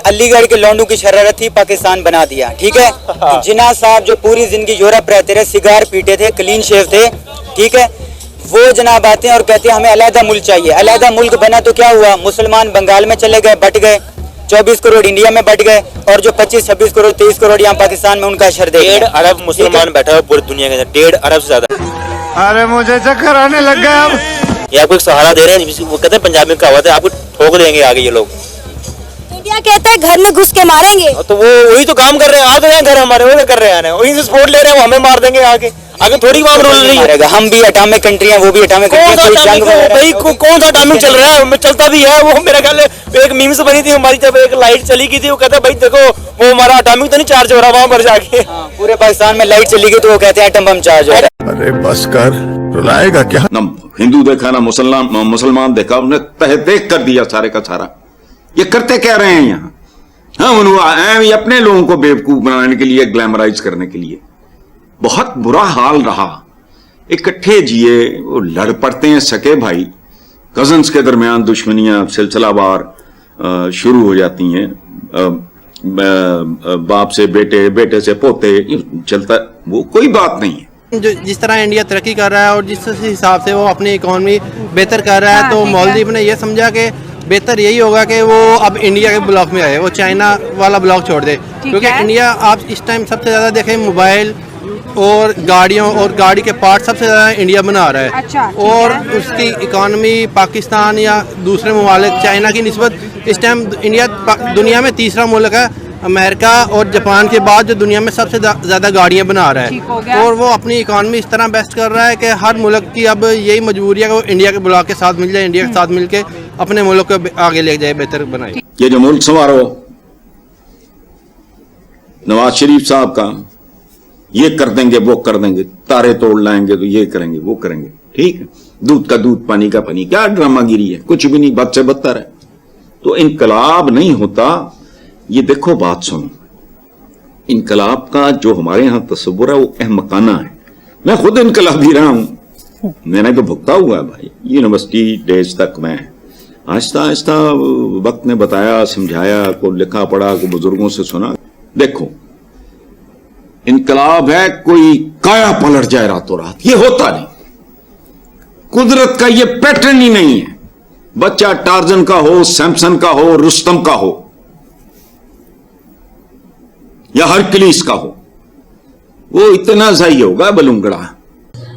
अलीगढ़ के लौंडू की शरारत थी, पाकिस्तान बना दिया। ठीक है, जिन्ना साहब जो पूरी जिंदगी यूरोप रहते रहे, सिगार पीते थे, क्लीन शेव थे, ठीक है, वो जनाब आते हैं और कहते हैं हमें अलहदा मुल्क चाहिए। अलहदा मुल्क बना तो क्या हुआ, मुसलमान बंगाल में चले गए, बट गए, 24 करोड़ इंडिया में बट गए, और जो 25-26 करोड़ 23 करोड़ यहाँ पाकिस्तान में उनका शर दे। 1.5 अरब मुसलमान बैठा है पूरी दुनिया के अंदर, 1.5 अरब से ज्यादा। अरे मुझे चक्कर आने लग गया अब। ये आपको एक सहारा दे रहे हैं, वो कहते हैं पंजाबी में कहावत है, आपको ठोक देंगे आगे ये लोग। इंडिया कहता है घर में घुस के मारेंगे, तो वो वही तो काम कर रहे हैं, आ गए हैं घर हमारे, वो क्या कर रहे हैं, वहीं से सपोर्ट ले रहे हैं, वो हमें मार देंगे आगे थोड़ी वहाँ रूल नहीं रहेगा। हम भी एटॉमिक कंट्री हैं, वो भी एटॉमिक कंट्री है। भाई कौन सा एटॉमिक चल रहा है, चलता भी है वो। मेरा ख्याल एक मीम्स बनी थी हमारी, जब एक लाइट चली गई थी, वो कहता भाई देखो वो हमारा एटॉमिक तो नहीं चार्ज हो रहा वहाँ पर जाके। पूरे पाकिस्तान में लाइट चली गई तो वो कहते हैं एटम बम चार्ज हो रहा है। अरे बस कर, रुलाएगा क्या? ना हिंदू देखा ना मुसलमान देखा, उन्हें तह देख कर दिया सारे का सारा। ये करते क्या रहे हैं यहाँ? हाँ, ये अपने लोगों को बेवकूफ बनाने के लिए, ग्लैमराइज करने के लिए। बहुत बुरा हाल रहा, इकट्ठे जिए, वो लड़ पड़ते हैं सके भाई, कजन्स के दरमियान दुश्मनियां सिलसिलावार शुरू हो जाती हैं, बाप से बेटे, बेटे से पोते, चलता, वो कोई बात नहीं है। जो जिस तरह इंडिया तरक्की कर रहा है और जिस हिसाब से वो अपनी इकोनॉमी बेहतर कर रहा है, तो मालदीव ने यह समझा कि बेहतर यही होगा कि वो अब इंडिया के ब्लॉक में आए, वो चाइना वाला ब्लॉक छोड़ दे, क्योंकि इंडिया आप इस टाइम सबसे ज़्यादा देखें मोबाइल और गाड़ियों और गाड़ी के पार्ट सबसे ज़्यादा इंडिया बना रहा है। अच्छा, और उसकी इकोनॉमी पाकिस्तान या दूसरे ममालिक चाइना की निस्बत इस टाइम इंडिया दुनिया में तीसरा मुल्क है, अमेरिका और जापान के बाद जो दुनिया में सबसे ज़्यादा गाड़ियाँ बना रहा है। और वो अपनी इकोनॉमी इस तरह बेस्ट कर रहा है कि हर मुल्क की अब यही मजबूरी है कि वो इंडिया के ब्लॉक के साथ मिल जाए, इंडिया के साथ मिल के अपने मुल्क को आगे ले जाए, बेहतर बनाए। ये जो मुल्क संवारो नवाज शरीफ साहब का, ये कर देंगे वो कर देंगे, तारे तोड़ लाएंगे तो ये करेंगे वो करेंगे, ठीक है, दूध का दूध पानी का पानी, क्या ड्रामागिरी है, कुछ भी नहीं, बद से बदतर है। तो इनकलाब नहीं होता। ये देखो बात सुनो, इनकलाब का जो हमारे यहां तस्वुर है वो अहमकाना है। मैं खुद इनकलाबी रहा हूं, मैंने तो भुगता हुआ है भाई। यूनिवर्सिटी डेज तक मैं आहिस्ता आहिस्ता वक्त ने बताया, समझाया, को लिखा पढ़ा, को बुजुर्गों से सुना। देखो इनकलाब है कोई काया पलट जाए रातों रात, ये होता नहीं। कुदरत का ये पैटर्न ही नहीं है। बच्चा टार्जन का हो, सैमसन का हो, रुस्तम का हो या हरक्यूलिस का हो, वो इतना सही होगा बलूंगड़ा।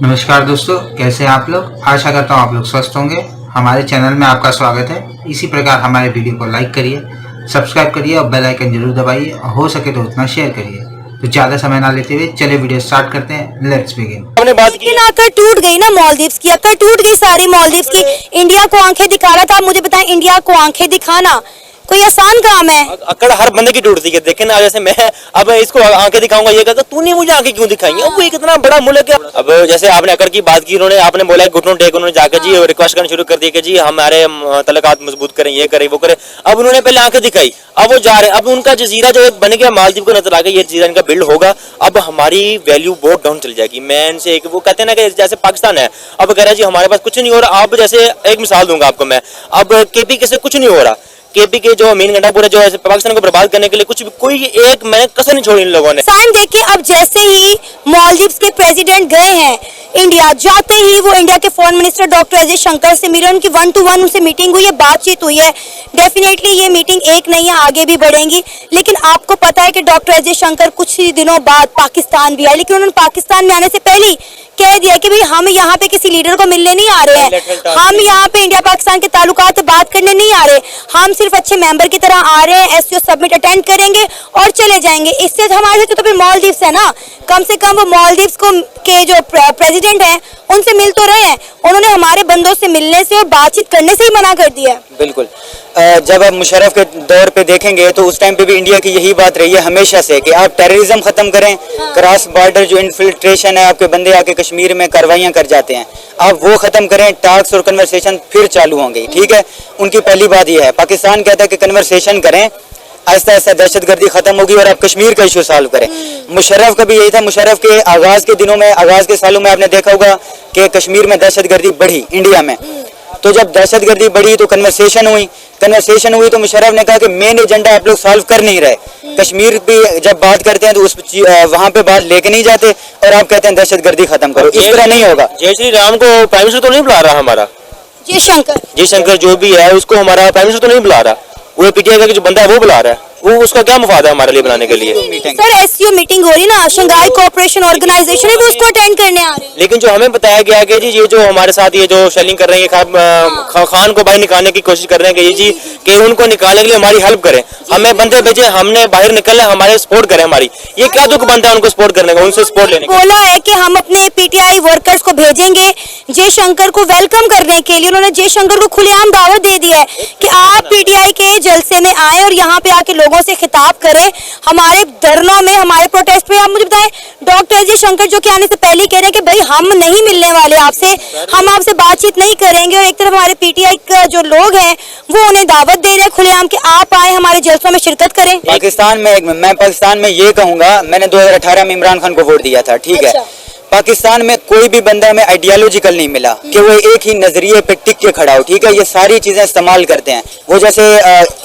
नमस्कार दोस्तों, कैसे हैं आप लोग? आशा करता हूं आप लोग स्वस्थ होंगे। हमारे चैनल में आपका स्वागत है। इसी प्रकार हमारे वीडियो को लाइक करिए, सब्सक्राइब करिए और बेल आइकन जरूर दबाइए, और हो सके तो उतना शेयर करिए। तो ज्यादा समय ना लेते हुए चलिए वीडियो स्टार्ट करते हैं। Let's begin. हमने बात की, लेकिन अकड़ टूट गई ना मालदीव्स की, अकड़ टूट गई सारी मालदीव्स की। इंडिया को आंखें दिखा रहा था। आप मुझे बताएं, इंडिया को आंखें दिखाना कोई आसान काम है? अकड़ हर बंदे की टूटती है। देखे ना, जैसे मैं अब इसको आंखें दिखाऊंगा, ये कहता तूने मुझे आंखें क्यों दिखाई? अब वो कितना बड़ा मुल्क है। अब जैसे आपने अकड़ की बात की, उन्होंने आपने बोला घुटनों टेक, उन्होंने जाकर जी रिक्वेस्ट करना शुरू कर दिया कि जी हमारे तलकात मजबूत करें, ये करें वो करें। अब उन्होंने पहले आंखें दिखाई, अब वो जा रहे हैं। अब उनका जजीरा जो बन गया मालदीव को नजर आ गया, ये जजीरा इनका बिल्ड होगा। अब हमारी वैल्यू बहुत डाउन चल जाएगी। मैं इनसे एक वो कहते हैं ना कि जैसे पाकिस्तान है, अब कह रहा है जी हमारे पास कुछ नहीं हो रहा। अब जैसे एक मिसाल दूंगा आपको मैं, अब केपी से कुछ नहीं हो रहा। केपी के जो मीन घंटा पूरा जो है पाकिस्तान को बर्बाद करने के लिए कुछ भी कोई एक मैंने कसर नहीं छोड़ी इन लोगों ने। साइन देखिए, अब जैसे ही मालदीव्स के प्रेसिडेंट गए हैं इंडिया, जाते ही वो इंडिया के foreign minister doctor Ajay Shankar से मिले, उनकी 1-to-1 उनसे मीटिंग हुई है, बातचीत हुई है। डेफिनेटली ये मीटिंग एक नहीं है, आगे भी बढ़ेंगी। लेकिन आपको पता है कि डॉक्टर अजय शंकर कुछ ही दिनों बाद पाकिस्तान भी आए, लेकिन उन्होंने पाकिस्तान में आने से पहले ही कह दिया कि भाई हम यहाँ पे किसी लीडर को मिलने नहीं आ रहे हैं, हम यहाँ पे इंडिया पाकिस्तान के ताल्लुकात पे बात करने नहीं आ रहे, हम सिर्फ अच्छे मेंबर की तरह आ रहे हैं, एससीओ समिट अटेंड करेंगे और चले जाएंगे। इससे हमारे से तो फिर मालदीव्स है ना, कम से कम वो मालदीव्स को के जो प्रेसिडेंट हैं उनसे मिल तो रहे हैं। उन्होंने हमारे बंदों से मिलने से और बातचीत करने से ही मना कर दिया है। बिल्कुल। जब आप मुशर्रफ के दौर पे देखेंगे तो उस टाइम पे भी इंडिया की यही बात रही है हमेशा से कि आप टेररिज्म खत्म करें, क्रॉस बॉर्डर जो इन्फिल्ट्रेशन है, आपके बंदे आके कश्मीर में कार्रवाइयां कर जाते हैं, आप वो खत्म करें, टॉक्स और कन्वर्सेशन फिर चालू होंगे। ठीक है, उनकी पहली बात यह है। पाकिस्तान कहता है कि कन्वर्सेशन करें, आहिस्ता आहिस्ता दहशतगर्दी खत्म होगी और आप कश्मीर का इशू सॉल्व करें। मुशर्रफ का भी यही था। मुशर्रफ के आगाज के दिनों में, आगाज के सालों में आपने देखा होगा कि कश्मीर में दहशतगर्दी बढ़ी इंडिया में। तो जब दहशतगर्दी बढ़ी तो कन्वर्सेशन हुई तो मुशर्रफ ने कहा कि मेन एजेंडा आप लोग सॉल्व कर नहीं रहे, कश्मीर भी जब बात करते हैं तो उस वहाँ पे बात लेके नहीं जाते और आप कहते हैं दहशतगर्दी खत्म करो। इस तरह नहीं होगा। जय श्री राम को प्राइम मिनिस्टर तो नहीं बुला रहा हमारा, जयशंकर जो भी है उसको हमारा प्राइम मिनिस्टर तो नहीं बुला रहा, वो पीटीआई का जो बंदा है वो बुला रहा है। वो उसका क्या मुफाद है हमारे लिए बनाने के लिए? सर एससीओ मीटिंग हो रही ना, शंघाई कोऑपरेशन ऑर्गेनाइजेशन है, वो उसको अटेंड करने आ रहे हैं। लेकिन जो हमें बताया गया कि जी ये जो हमारे साथ ये जो शेलिंग कर रहे हैं, खान को बाहर निकालने की कोशिश कर रहे हैं कि ये जी कि उनको निकालने के लिए हमारी हेल्प करें, हमें बंदे भेजे, हमने बाहर निकलना, हमारे सपोर्ट करें हमारी। ये क्या दुख बनता है उनको सपोर्ट करने का, उनसे सपोर्ट लेने का? बोला है कि हम अपने पीटीआई वर्कर्स को भेजेंगे जयशंकर को वेलकम करने के लिए। उन्होंने जयशंकर को खुलेआम दावत दे दी है कि आप पीटीआई के जलसे में आए और यहाँ पे आके लोगों से खिताब करें, हमारे धरनों में, हमारे प्रोटेस्ट में। आप मुझे बताएं, डॉक्टर जयशंकर जो कि आने से पहले कह रहे हैं कि भाई हम नहीं मिलने वाले आपसे, हम आपसे बातचीत नहीं करेंगे, और एक तरफ हमारे पीटीआई का जो लोग हैं वो उन्हें दावत दे रहे हैं खुलेआम कि आप आए हमारे जलसों में शिरकत करें। मैं पाकिस्तान में ये कहूंगा, मैंने 2018 में इमरान खान को वोट दिया था, ठीक है। पाकिस्तान में कोई भी बंदा हमें आइडियोलॉजिकल नहीं मिला कि वो एक ही नजरिए पे टिक के खड़ा हो, ठीक है। ये सारी चीजें इस्तेमाल करते हैं। वो जैसे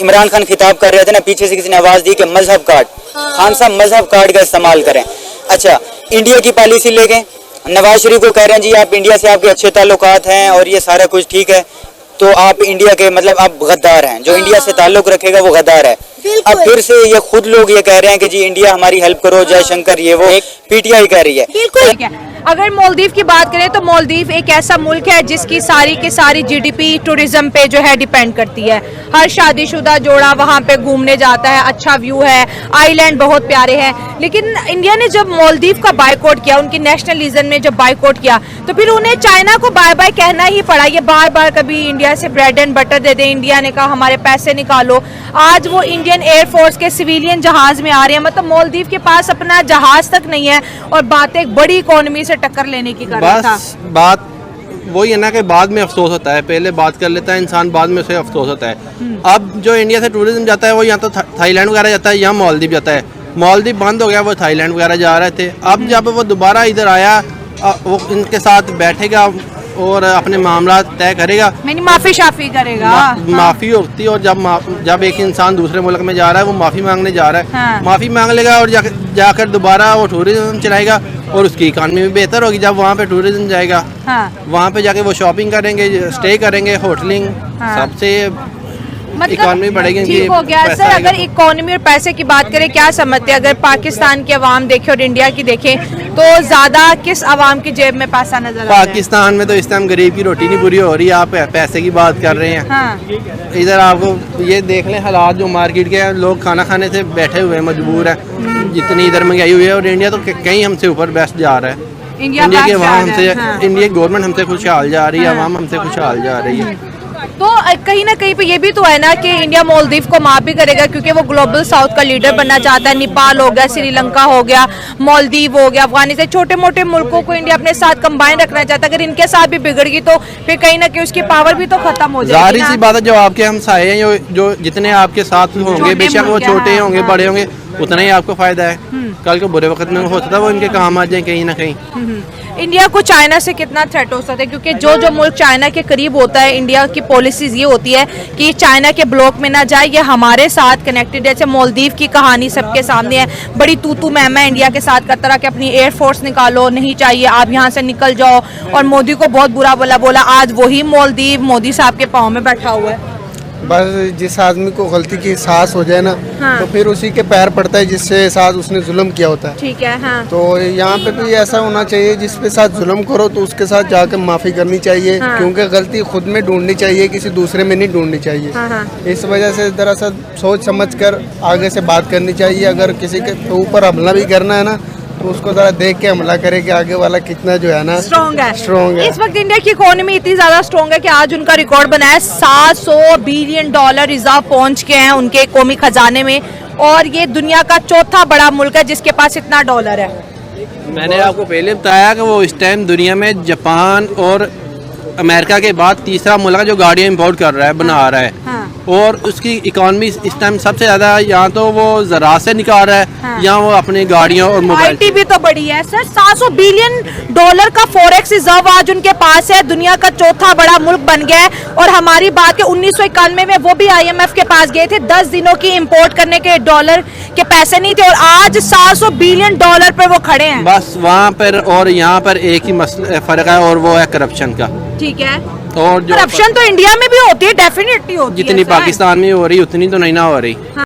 इमरान खान खिताब कर रहे थे ना, पीछे से किसी ने आवाज दी कि मजहब कार्ड, खान साहब मजहब कार्ड का इस्तेमाल करें। अच्छा, इंडिया की पॉलिसी ले गए, नवाज शरीफ को कह रहे हैं जी आप इंडिया से आपके अच्छे ताल्लुकात हैं और ये सारा कुछ ठीक है, तो आप इंडिया के मतलब आप गद्दार हैं, जो इंडिया से ताल्लुक रखेगा वो गद्दार है। अब फिर से ये खुद लोग ये कह रहे हैं कि जी इंडिया हमारी हेल्प करो, जयशंकर ये वो, पीटीआई कह रही है। बिल्कुल। अगर मालदीव की बात करें तो मालदीव एक ऐसा मुल्क है जिसकी सारी की सारी जीडीपी टूरिज्म पे जो है डिपेंड करती है। हर शादीशुदा जोड़ा वहाँ पे घूमने जाता है, अच्छा व्यू है, आइलैंड बहुत प्यारे हैं। लेकिन इंडिया ने जब मालदीव का बायकॉट किया, उनकी नेशनलिज्म ने जब बायकॉट किया, तो फिर उन्हें चाइना को बाय बाय कहना ही पड़ा। ये बार बार कभी इंडिया से ब्रेड एंड बटर दे दें, इंडिया ने कहा हमारे पैसे निकालो। आज वो इंडियन एयरफोर्स के सिविलियन जहाज में आ रहे हैं, मतलब मालदीव के पास अपना जहाज तक नहीं है और बात एक बड़ी इकोनॉमी से टक्कर लेने की कर रहा था। बात वही है ना कि बाद में अफसोस होता है, पहले बात कर लेता है इंसान, बाद में उसे अफसोस होता है। अब जो इंडिया से टूरिज्म जाता है वो यहाँ तो थाईलैंड वगैरह जाता है, यहाँ मालदीव जाता है। मालदीव बंद हो गया, वो थाईलैंड वगैरह जा रहे थे। अब जब वो दोबारा इधर आया, वो इनके साथ बैठेगा और अपने मामला तय करेगा, माफी शाफी करेगा। माफी होती है। और जब एक इंसान दूसरे मुल्क में जा रहा है, वो माफी मांगने जा रहा है, हाँ। माफी मांग लेगा और जाकर दोबारा वो टूरिज्म चलाएगा और उसकी इकानमी भी बेहतर होगी। जब वहाँ पे टूरिज्म जाएगा, हाँ। वहाँ पे जाके वो शॉपिंग करेंगे, स्टे करेंगे, होटलिंग, हाँ। सबसे मतलब इकोनॉमी बढ़ेगी। ठीक हो गया सर। अगर इकोनॉमी और पैसे की बात करें, क्या समझते हैं अगर पाकिस्तान की आवाम देखे और इंडिया की देखें तो ज्यादा किस आवाम की जेब में पैसा नजर आता है? पाकिस्तान में तो इस टाइम गरीब की रोटी नहीं पूरी हो रही है, आप पैसे की बात कर रहे हैं। हाँ। इधर आपको ये देख लें हालात जो मार्केट के हैं, लोग खाना खाने से बैठे हुए हैं, मजबूर है। जितनी इधर महंगाई हुई है, और इंडिया तो कहीं हमसे ऊपर बेस्ट जा रहा है। इंडिया की आवाम हमसे, इंडिया गवर्नमेंट हमसे खुशहाल जा रही है, आवाम हमसे खुशहाल जा रही है। तो कहीं ना कहीं पे ये भी तो है ना कि इंडिया मालदीव को माफ भी करेगा क्योंकि वो ग्लोबल साउथ का लीडर बनना चाहता है। नेपाल हो गया, श्रीलंका हो गया, मालदीव हो गया, अफगानिस्तान, छोटे मोटे मुल्कों को इंडिया अपने साथ कंबाइन रखना चाहता है। अगर इनके साथ भी बिगड़ गई तो फिर कहीं ना कहीं उसकी पावर भी तो खत्म हो जाएगी। जाहिर सी बात है, जो आपके हमसाये हैं, जो जितने आपके साथ होंगे, बेशक वो छोटे होंगे, बड़े होंगे, उतना ही आपको फायदा है। कल को बुरे वक्त में हो सकता है वो इनके काम आ जाए कहीं ना कहीं। इंडिया को चाइना से कितना थ्रेट हो सकता है? क्योंकि जो जो मुल्क चाइना के करीब होता है, इंडिया की पॉलिसीज ये होती है कि चाइना के ब्लॉक में ना जाए, ये हमारे साथ कनेक्टेड। जैसे मालदीव की कहानी सबके सामने है, बड़ी तू मैं इंडिया के साथ करता रहा कि अपनी एयरफोर्स निकालो, नहीं चाहिए, आप यहाँ से निकल जाओ, और मोदी को बहुत बुरा बोला। आज वही मालदीव मोदी साहब के पाँव में बैठा हुआ है। बस जिस आदमी को गलती की एहसास हो जाए ना, हाँ। तो फिर उसी के पैर पड़ता है जिससे साथ उसने जुल्म किया होता है। ठीक है, हाँ। तो यहाँ पे भी ऐसा होना चाहिए, जिसके साथ जुल्म करो तो उसके साथ जाकर माफी करनी चाहिए। हाँ। क्योंकि गलती खुद में ढूंढनी चाहिए, किसी दूसरे में नहीं ढूंढनी चाहिए। हाँ, हाँ। इस वजह से दरअसल सोच समझ कर आगे से बात करनी चाहिए। अगर किसी के ऊपर हमला भी करना है ना, तो उसको जरा देख के हमला करे कि आगे वाला कितना जो है ना स्ट्रॉन्ग है। है। इस वक्त इंडिया की इकोनॉमी इतनी ज्यादा स्ट्रॉन्ग है कि आज उनका रिकॉर्ड बना है, $700 बिलियन रिजर्व पहुंच गए हैं उनके कौमी खजाने में, और ये दुनिया का चौथा बड़ा मुल्क है जिसके पास इतना डॉलर है। मैंने आपको पहले बताया कि वो इस टाइम दुनिया में जापान और अमेरिका के बाद तीसरा मुल्क है जो गाड़ियाँ इंपोर्ट कर रहा है, बना रहा है। हाँ। और उसकी इकोनॉमी इस टाइम सबसे ज्यादा यहाँ तो वो ज़राअत से निकाल रहा है, या वो अपनी गाड़ियों और मोबाइल। आईटी भी तो बड़ी है सर, $700 बिलियन का फॉरेक्स रिजर्व आज उनके पास है, दुनिया का चौथा बड़ा मुल्क बन गया है। और हमारी बात के 1991 में वो भी IMF के पास गए थे, 10 दिनों की इंपोर्ट करने के डॉलर के पैसे नहीं थे, और आज $700 बिलियन पे वो खड़े हैं। बस वहाँ पर और यहाँ पर एक ही फर्क है, और वो है करप्शन का। ठीक है, और जो करप्शन तो इंडिया में भी होती है, डेफिनेटली होती है जितनी सर। पाकिस्तान में हो रही उतनी तो नहीं ना हो रही।